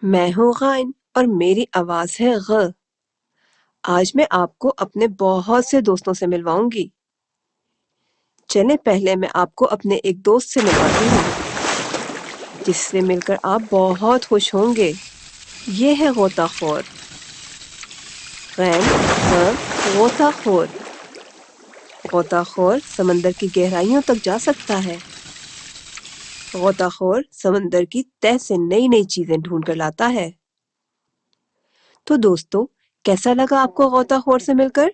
میں ہوں غائن اور میری آواز ہے غ۔ آج میں آپ کو اپنے بہت سے دوستوں سے ملواؤں گی۔ چلیں پہلے میں آپ کو اپنے ایک دوست سے ملواتی ہوں جس سے مل کر آپ بہت خوش ہوں گے۔ یہ ہے غوطہ خور۔ غین غ غوطہ خور۔ غوطہ خور سمندر کی گہرائیوں تک جا سکتا ہے۔ غوطہ خور سمندر کی تہہ سے نئی نئی چیزیں ڈھونڈ کر لاتا ہے۔ تو دوستو، کیسا لگا آپ کو غوطہ خور سے مل کر؟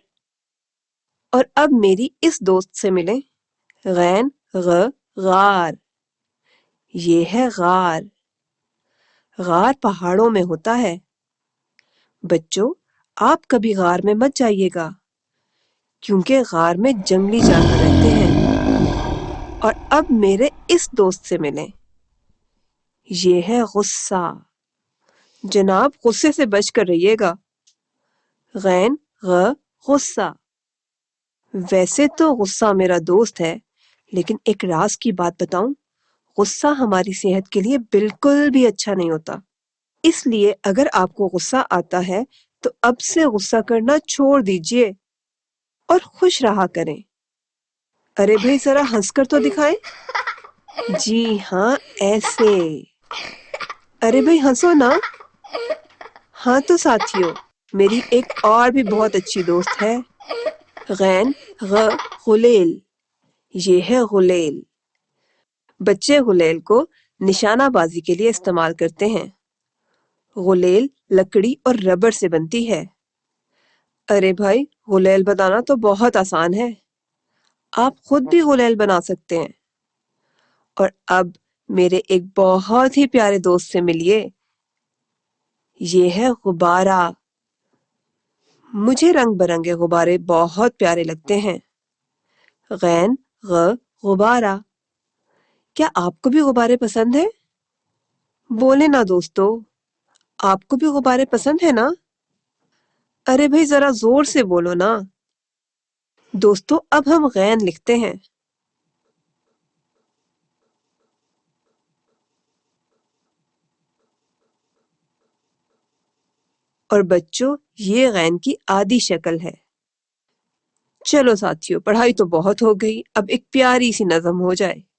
اور اب میری اس دوست سے ملیں۔ غین غ غار۔ یہ ہے غار۔ غار پہاڑوں میں ہوتا ہے۔ بچوں، آپ کبھی غار میں مت جائیے گا کیونکہ غار میں جنگلی جانور رہتے ہیں۔ اور اب میرے اس دوست سے ملیں۔ یہ ہے غصہ۔ جناب، غصے سے بچ کر رہیے گا۔ غین غ غصہ۔ ویسے تو غصہ میرا دوست ہے، لیکن ایک راز کی بات بتاؤں، غصہ ہماری صحت کے لیے بالکل بھی اچھا نہیں ہوتا۔ اس لیے اگر آپ کو غصہ آتا ہے تو اب سے غصہ کرنا چھوڑ دیجئے اور خوش رہا کریں۔ ارے بھائی، ذرا ہنس کر تو دکھائیں۔ جی ہاں، ایسے۔ ارے بھائی ہنسو نا۔ ہاں تو ساتھیو، میری ایک اور بھی بہت اچھی دوست ہے۔ غین غ غلیل۔ یہ ہے غلیل۔ بچے غلیل کو نشانہ بازی کے لیے استعمال کرتے ہیں۔ غلیل لکڑی اور ربڑ سے بنتی ہے۔ ارے بھائی، غلیل بنانا تو بہت آسان ہے۔ آپ خود بھی غلیل بنا سکتے ہیں۔ اور اب میرے ایک بہت ہی پیارے دوست سے ملیے۔ یہ ہے غبارہ۔ مجھے رنگ برنگے غبارے بہت پیارے لگتے ہیں۔ غین غ غبارہ۔ کیا آپ کو بھی غبارے پسند ہیں؟ بولے نا دوستو، آپ کو بھی غبارے پسند ہیں نا؟ ارے بھائی، ذرا زور سے بولو نا۔ دوستو، اب ہم غین لکھتے ہیں۔ اور بچوں، یہ غین کی آدھی شکل ہے۔ چلو ساتھیو، پڑھائی تو بہت ہو گئی، اب ایک پیاری سی نظم ہو جائے۔